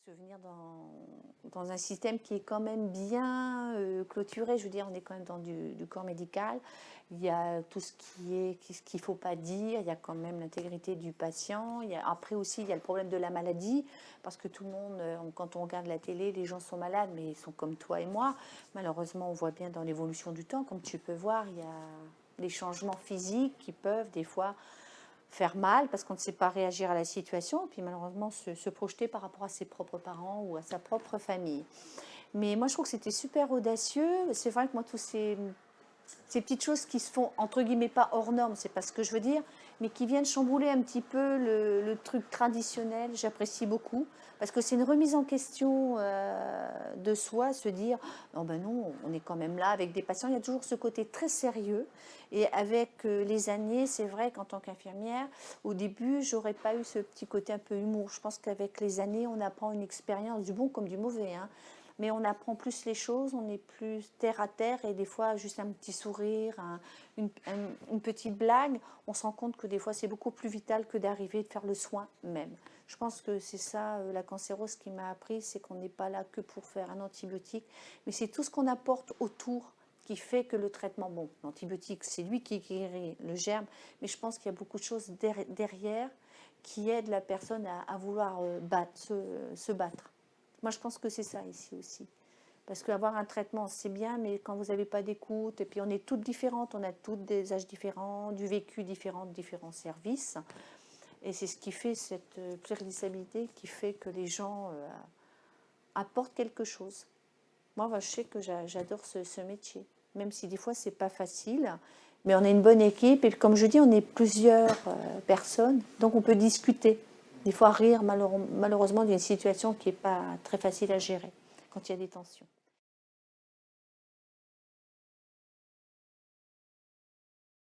Se venir dans un système qui est quand même bien clôturé. Je veux dire, on est quand même dans du corps médical. Il y a tout ce qu'il ne faut pas dire. Il y a quand même l'intégrité du patient. Après aussi, il y a le problème de la maladie. Parce que tout le monde, quand on regarde la télé, les gens sont malades, mais ils sont comme toi et moi. Malheureusement, on voit bien dans l'évolution du temps, comme tu peux voir, il y a des changements physiques qui peuvent des fois faire mal parce qu'on ne sait pas réagir à la situation et puis malheureusement se projeter par rapport à ses propres parents ou à sa propre famille. Mais moi je trouve que c'était super audacieux. C'est vrai que moi tous ces petites choses qui se font entre guillemets pas hors normes, c'est pas ce que je veux dire, mais qui viennent chambouler un petit peu le truc traditionnel, j'apprécie beaucoup parce que c'est une remise en question de soi, se dire non ben non, on est quand même là avec des patients. Il y a toujours ce côté très sérieux et avec les années, c'est vrai qu'en tant qu'infirmière, au début, j'aurais pas eu ce petit côté un peu humour. Je pense qu'avec les années, on apprend une expérience du bon comme du mauvais, hein. Mais on apprend plus les choses, on est plus terre à terre et des fois juste un petit sourire, une petite blague, on se rend compte que des fois c'est beaucoup plus vital que d'arriver de faire le soin même. Je pense que c'est ça la cancérose qui m'a appris, c'est qu'on n'est pas là que pour faire un antibiotique, mais c'est tout ce qu'on apporte autour qui fait que le traitement, bon, l'antibiotique c'est lui qui guérit le germe, mais je pense qu'il y a beaucoup de choses derrière qui aident la personne à vouloir se battre. Moi, je pense que c'est ça ici aussi. Parce qu'avoir un traitement, c'est bien, mais quand vous n'avez pas d'écoute, et puis on est toutes différentes, on a toutes des âges différents, du vécu différent, différents services. Et c'est ce qui fait cette pluridisabilité qui fait que les gens apportent quelque chose. Moi, je sais que j'adore ce métier, même si des fois, c'est pas facile. Mais on est une bonne équipe, et comme je dis, on est plusieurs personnes, donc on peut discuter. Des fois, rire, malheureusement, d'une situation qui n'est pas très facile à gérer quand il y a des tensions.